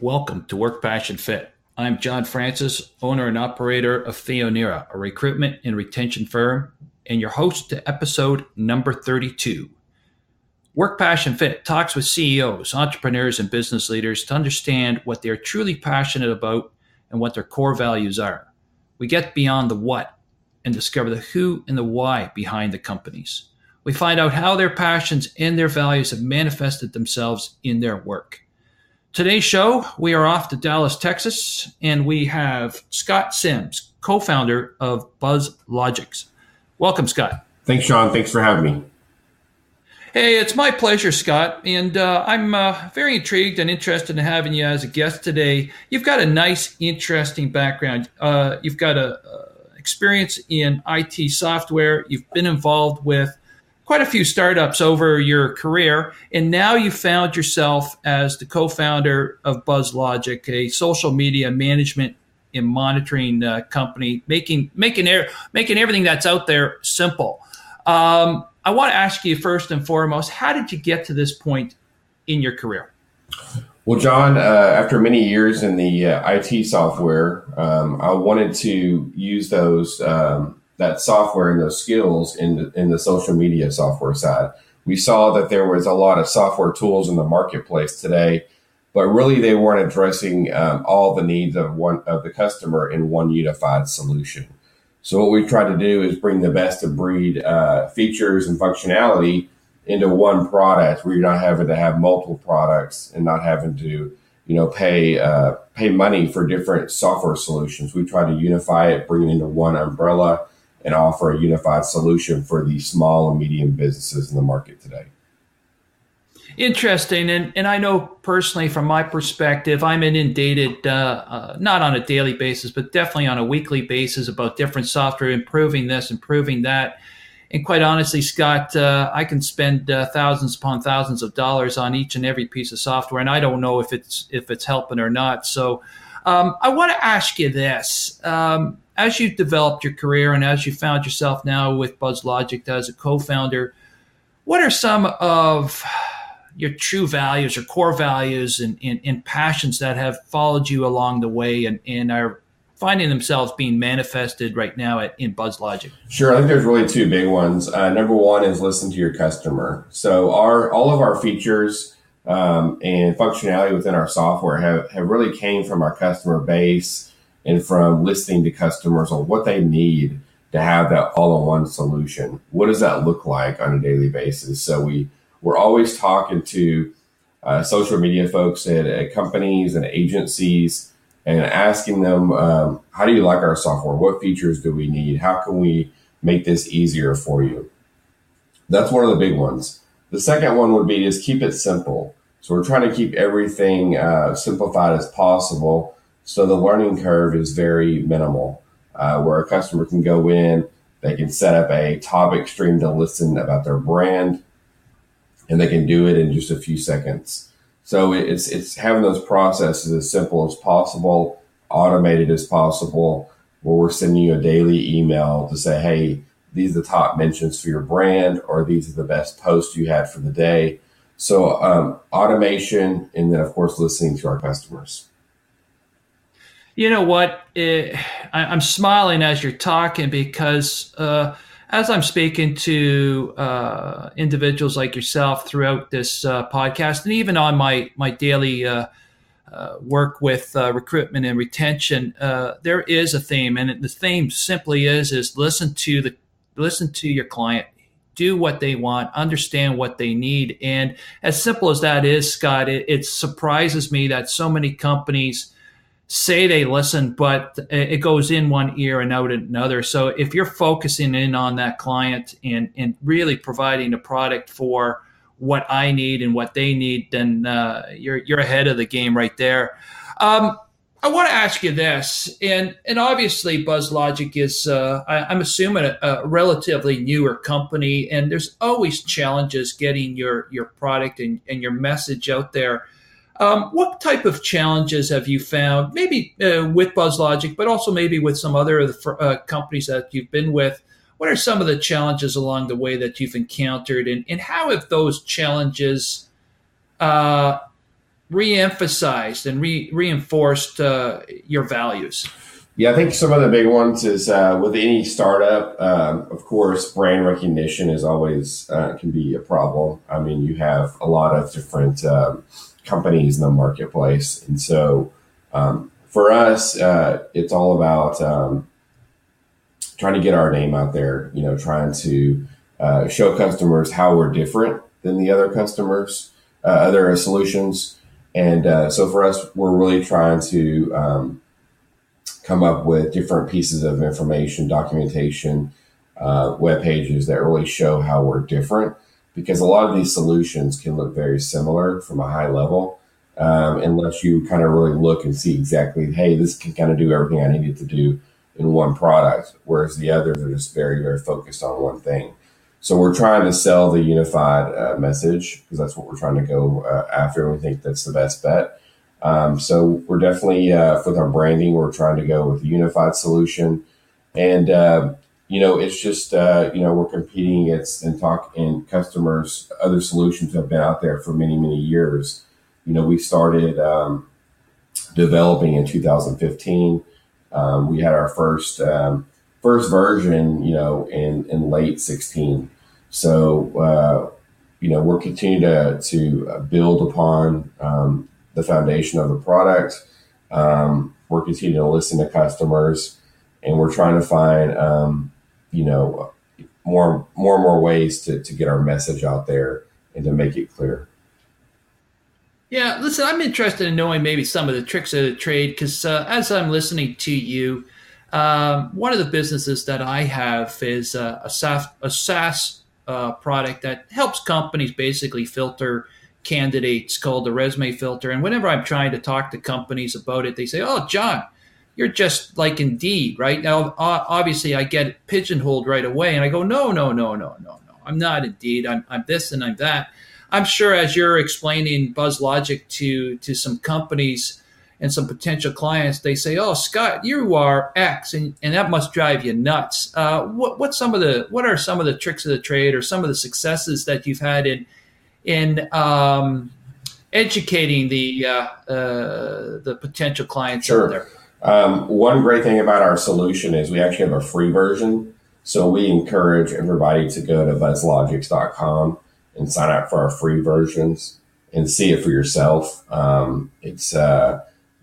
Welcome to Work Passion Fit. I'm John Francis, owner and operator of Theonera, a recruitment and retention firm, and your host to episode number 32. Work Passion Fit talks with CEOs, entrepreneurs, and business leaders to understand what they're truly passionate about and what their core values are. We get beyond the what and discover the who and the why behind the companies. We find out how their passions and their values have manifested themselves in their work. Today's show, we are off to Dallas, Texas, and we have Scott Sims, co-founder of BuzzLogix. Welcome, Scott. Thanks, Sean. Thanks for having me. Hey, it's my pleasure, Scott, and I'm very intrigued and interested in having you as a guest today. You've got a nice, interesting background. You've got a experience in IT software. You've been involved with quite a few startups over your career, and now you found yourself as the co-founder of BuzzLogix, a social media management and monitoring company, making everything that's out there simple. I want to ask you first and foremost, how did you get to this point in your career? Well, John, after many years in the IT software, I wanted to use those that software and those skills in the social media software side. We saw that there was a lot of software tools in the marketplace today, but really they weren't addressing all the needs of the customer in one unified solution. So what we tried to do is bring the best of breed features and functionality into one product, where you're not having to have multiple products and not having to, pay money for different software solutions. We try to unify it, bring it into one umbrella, and offer a unified solution for the small and medium businesses in the market today. Interesting. And I know personally from my perspective, I'm inundated, not on a daily basis, but definitely on a weekly basis about different software, improving this, improving that. And quite honestly, Scott, I can spend thousands upon thousands of dollars on each and every piece of software, and I don't know if it's helping or not. So I want to ask you this. As you've developed your career and as you found yourself now with BuzzLogix as a co-founder, what are some of your true values or core values and passions that have followed you along the way and are finding themselves being manifested right now in BuzzLogix? Sure. I think there's really two big ones. Number one is listen to your customer. So all of our features and functionality within our software have really came from our customer base and from listening to customers on what they need to have that all-in-one solution. What does that look like on a daily basis? So we're always talking to social media folks at companies and agencies and asking them, how do you like our software? What features do we need? How can we make this easier for you? That's one of the big ones. The second one would be just keep it simple. So we're trying to keep everything simplified as possible, so the learning curve is very minimal, where a customer can go in, they can set up a topic stream to listen about their brand, and they can do it in just a few seconds. So it's having those processes as simple as possible, automated as possible, where we're sending you a daily email to say, hey, these are the top mentions for your brand, or these are the best posts you had for the day. So automation, and then, of course, listening to our customers. You know what? I'm smiling as you're talking because as I'm speaking to individuals like yourself throughout this podcast, and even on my daily work with recruitment and retention, there is a theme, and the theme simply is listen to your client, do what they want, understand what they need, and as simple as that is, Scott, it surprises me that so many companies say they listen, but it goes in one ear and out another. So if you're focusing in on that client and really providing a product for what I need and what they need, then you're ahead of the game right there. I want to ask you this, and obviously BuzzLogix is, I'm assuming, a relatively newer company, and there's always challenges getting your product and your message out there. What type of challenges have you found, maybe with BuzzLogix, but also maybe with some other companies that you've been with? What are some of the challenges along the way that you've encountered, and how have those challenges re-emphasized and reinforced your values? Yeah, I think some of the big ones is with any startup, of course, brand recognition is always can be a problem. I mean, you have a lot of different companies in the marketplace. And so for us, it's all about trying to get our name out there, trying to show customers how we're different than the other customers, other solutions. And so for us, we're really trying to come up with different pieces of information, documentation, web pages that really show how we're different, because a lot of these solutions can look very similar from a high level, unless you kind of really look and see exactly, hey, this can kind of do everything I need it to do in one product, whereas the others are just very, very focused on one thing. So we're trying to sell the unified message, because that's what we're trying to go after, and we think that's the best bet. So we're definitely, with our branding, we're trying to go with a unified solution. And, it's just, we're competing against and customers, other solutions have been out there for many, many years. We started developing in 2015. We had our first version, in late 16. So, we're continuing to build upon the foundation of the product. We're continuing to listen to customers, and we're trying to find, more and more ways to get our message out there and to make it clear. Yeah, listen, I'm interested in knowing maybe some of the tricks of the trade, because as I'm listening to you, one of the businesses that I have is a SaaS product that helps companies basically filter candidates, called the resume filter. And whenever I'm trying to talk to companies about it, they say, "Oh, John, you're just like Indeed," right? Now, obviously, I get pigeonholed right away, and I go, "No, no, no, no, no, no. I'm not Indeed. I'm this and I'm that." I'm sure as you're explaining BuzzLogic to some companies and some potential clients, they say, "Oh, Scott, you are X," and that must drive you nuts. What are some of the tricks of the trade, or some of the successes that you've had in educating the potential clients out there? One great thing about our solution is we actually have a free version. So we encourage everybody to go to buzzlogics.com and sign up for our free versions and see it for yourself.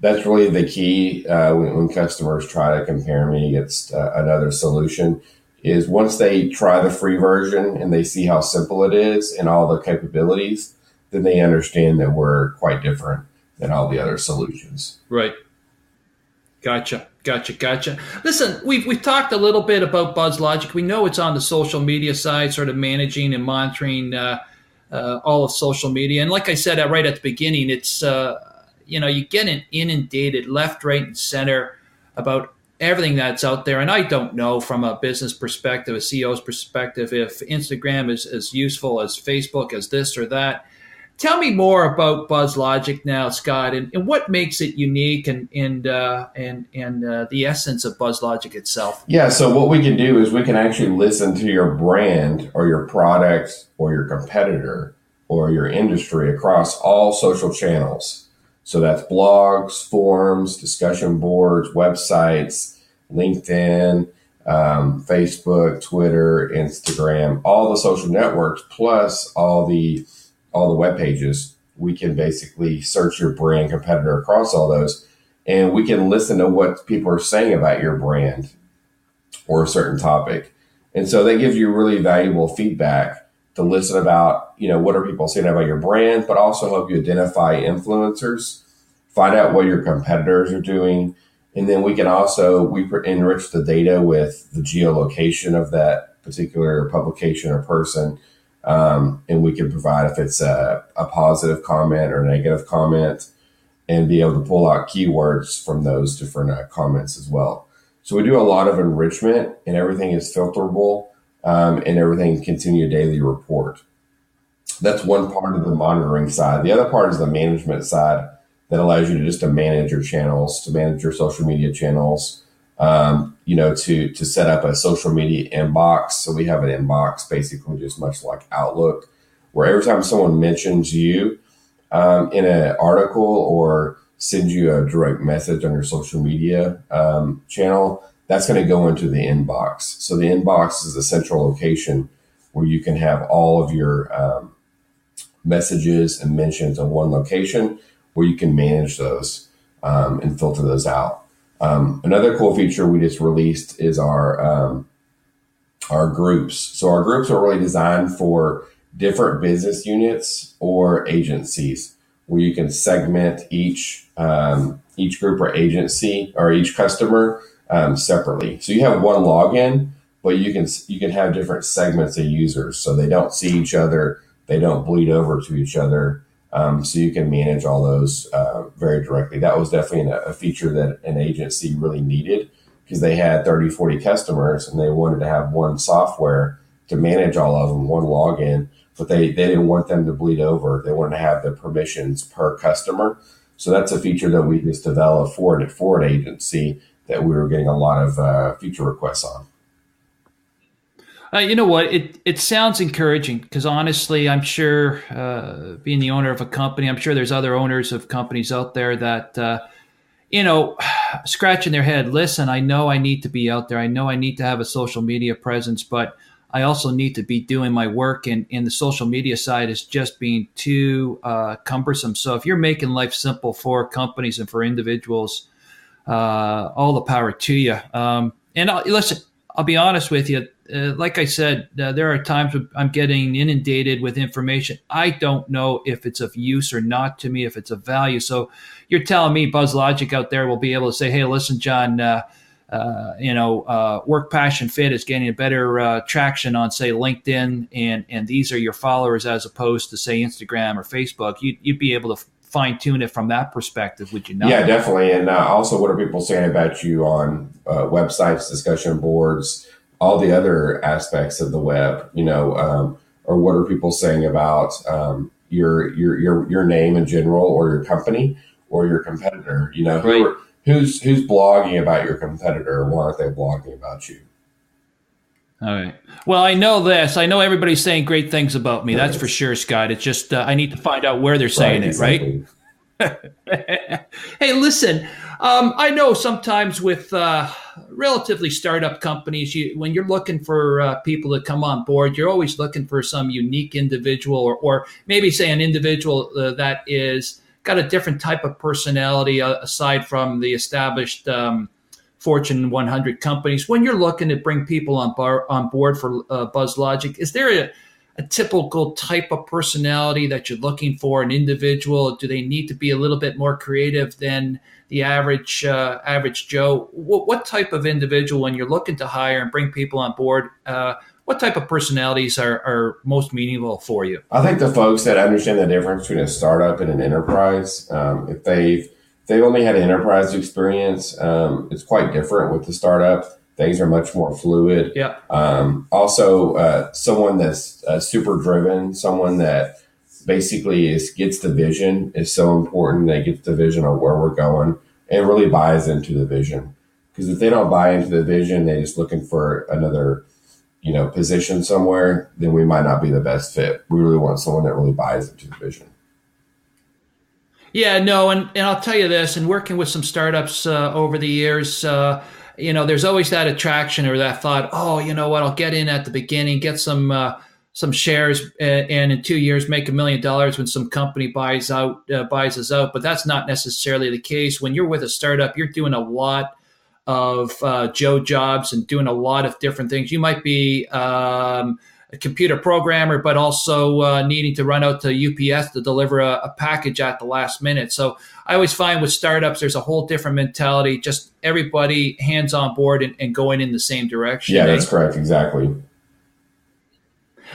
That's really the key when customers try to compare me against another solution, is once they try the free version and they see how simple it is and all the capabilities, then they understand that we're quite different than all the other solutions. Right. Gotcha. Listen, we've talked a little bit about BuzzLogic. We know it's on the social media side, sort of managing and monitoring all of social media. And like I said right at the beginning, it's you get inundated left, right, and center about everything that's out there. And I don't know from a business perspective, a CEO's perspective, if Instagram is as useful as Facebook, as this or that. Tell me more about BuzzLogic now, Scott, and what makes it unique, and the essence of BuzzLogic itself. Yeah, so what we can do is we can actually listen to your brand or your product or your competitor or your industry across all social channels. So that's blogs, forums, discussion boards, websites, LinkedIn, Facebook, Twitter, Instagram, all the social networks, plus all the web pages. We can basically search your brand competitor across all those, and we can listen to what people are saying about your brand or a certain topic. And so that gives you really valuable feedback to listen about, what are people saying about your brand, but also help you identify influencers, find out what your competitors are doing. And then we can also, enrich the data with the geolocation of that particular publication or person. And we can provide if it's a positive comment or negative comment, and be able to pull out keywords from those different comments as well. So we do a lot of enrichment, and everything is filterable, and everything continue daily report. That's one part of the monitoring side. The other part is the management side that allows you to manage your channels, to manage your social media channels, to set up a social media inbox. So we have an inbox, basically just much like Outlook, where every time someone mentions you, in an article or send you a direct message on your social media channel, that's going to go into the inbox. So the inbox is a central location where you can have all of your messages and mentions in one location where you can manage those and filter those out. Another cool feature we just released is our groups. So our groups are really designed for different business units or agencies where you can segment each group or agency or each customer separately. So you have one login, but you can have different segments of users so they don't see each other, they don't bleed over to each other. So you can manage all those very directly. That was definitely a feature that an agency really needed because they had 30, 40 customers and they wanted to have one software to manage all of them, one login, but they didn't want them to bleed over. They wanted to have the permissions per customer. So that's a feature that we just developed for an agency that we were getting a lot of feature requests on. You know what? It sounds encouraging because honestly, I'm sure being the owner of a company, I'm sure there's other owners of companies out there that, scratching their head. Listen, I know I need to be out there. I know I need to have a social media presence, but I also need to be doing my work. And the social media side is just being too cumbersome. So if you're making life simple for companies and for individuals, all the power to you. Listen, I'll be honest with you. Like I said, there are times when I'm getting inundated with information. I don't know if it's of use or not to me, if it's of value. So you're telling me BuzzLogic out there will be able to say, hey, listen, John, Work Passion Fit is getting a better traction on, say, LinkedIn, and these are your followers as opposed to, say, Instagram or Facebook. You'd be able to fine tune it from that perspective, would you not? Yeah, definitely. And also, what are people saying about you on websites, discussion boards, all the other aspects of the web? Or what are people saying about your name in general, or your company, or your competitor? Right. Who's blogging about your competitor? Why aren't they blogging about you? All right. Well, I know this. I know everybody's saying great things about me. That's for sure, Scott. It's just I need to find out where they're saying Exactly. it, right? Hey, listen, I know sometimes with relatively startup companies, when you're looking for people to come on board, you're always looking for some unique individual or maybe say an individual that is got a different type of personality aside from the established Fortune 100 companies. When you're looking to bring people on board for BuzzLogic, is there a typical type of personality that you're looking for, an individual? Do they need to be a little bit more creative than the average Joe? What type of individual, when you're looking to hire and bring people on board, what type of personalities are most meaningful for you? I think the folks that understand the difference between a startup and an enterprise, if they've only had an enterprise experience, it's quite different with the startup. Things are much more fluid. Yeah. Also, someone that's super driven, someone that basically gets the vision is so important. They get the vision of where we're going and really buys into the vision. Because if they don't buy into the vision, they're just looking for another, position somewhere, then we might not be the best fit. We really want someone that really buys into the vision. Yeah, no, and I'll tell you this, and working with some startups over the years, there's always that attraction or that thought, oh, you know what, I'll get in at the beginning, get some shares, and in 2 years make $1 million when some company buys us out. But that's not necessarily the case. When you're with a startup, you're doing a lot of Joe jobs and doing a lot of different things. You might be a computer programmer, but also needing to run out to UPS to deliver a package at the last minute. So I always find with startups, there's a whole different mentality, just everybody hands on board and going in the same direction. Yeah, that's correct. Exactly.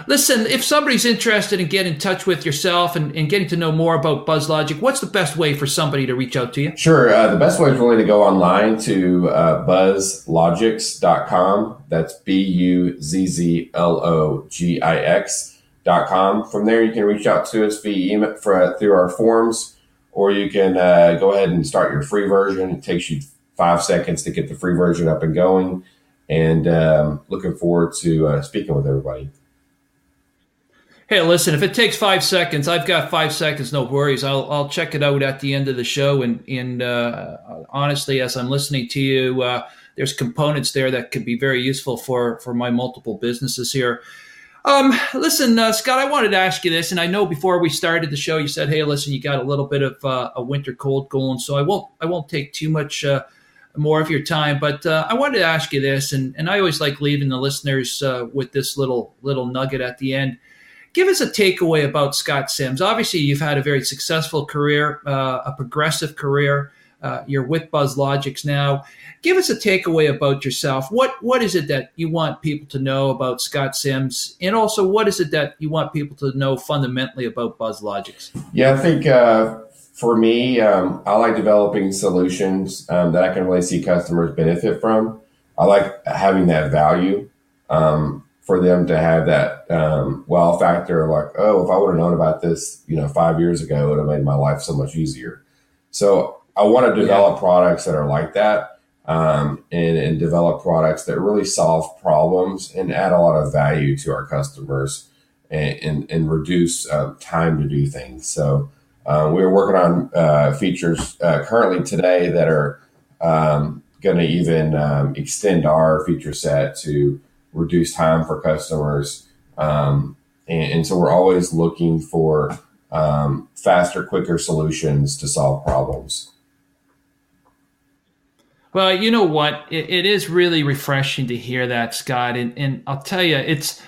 Listen, if somebody's interested in getting in touch with yourself and getting to know more about BuzzLogic, what's the best way for somebody to reach out to you? Sure. The best way is really to go online to buzzlogix.com. That's BUZZLOGIX.com. From there, you can reach out to us via email through our forms, or you can go ahead and start your free version. It takes you 5 seconds to get the free version up and going. And looking forward to speaking with everybody. Hey, listen, if it takes 5 seconds, I've got 5 seconds, no worries. I'll check it out at the end of the show. And honestly, as I'm listening to you, there's components there that could be very useful for my multiple businesses here. Listen, Scott, I wanted to ask you this, and I know before we started the show, you said, "Hey, listen, you got a little bit of a winter cold going," so I won't take too much more of your time. But I wanted to ask you this, and I always like leaving the listeners with this little nugget at the end. Give us a takeaway about Scott Sims. Obviously, you've had a very successful career, a progressive career. You're with BuzzLogix now. Give us a takeaway about yourself. What is it that you want people to know about Scott Sims? And also, what is it that you want people to know fundamentally about BuzzLogix? Yeah, I think for me, I like developing solutions that I can really see customers benefit from. I like having that value for them to have that wow factor, like, oh, if I would have known about this, 5 years ago, it would have made my life so much easier. So I want to develop products that are like that, and develop products that really solve problems and add a lot of value to our customers and reduce time to do things. So we're working on features currently today that are going to even extend our feature set to reduce time for customers. And so we're always looking for faster, quicker solutions to solve problems. Well, you know what? It is really refreshing to hear that, Scott. And I'll tell you, it's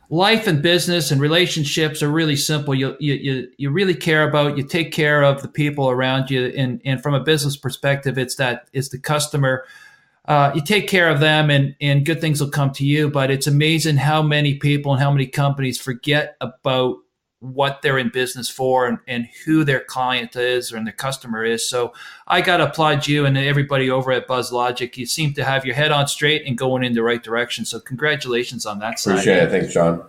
life and business and relationships are really simple. You really care about, you take care of the people around you. And from a business perspective, it's the customer. You take care of them and good things will come to you. But it's amazing how many people and how many companies forget about what they're in business for and who their client is or their customer is. So I got to applaud you and everybody over at BuzzLogix. You seem to have your head on straight and going in the right direction. So congratulations on that side. Appreciate it. Thanks, John.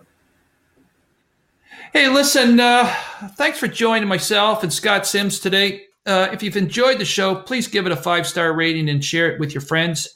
Hey, listen, thanks for joining myself and Scott Sims today. If you've enjoyed the show, please give it a 5-star rating and share it with your friends.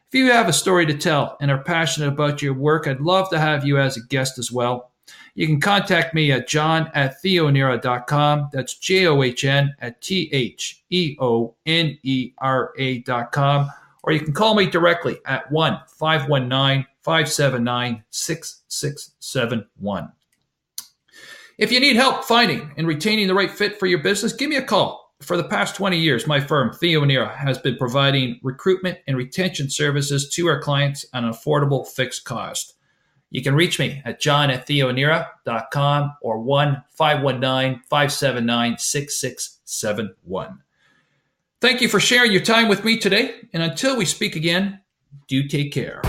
If you have a story to tell and are passionate about your work, I'd love to have you as a guest as well. You can contact me at john@theonera.com. That's JOHN@THEONERA.com. Or you can call me directly at 1-519-579-6671. If you need help finding and retaining the right fit for your business, give me a call. For the past 20 years, my firm, Theonera, has been providing recruitment and retention services to our clients at an affordable fixed cost. You can reach me at john@theonera.com or 1-519-579-6671. Thank you for sharing your time with me today. And until we speak again, do take care.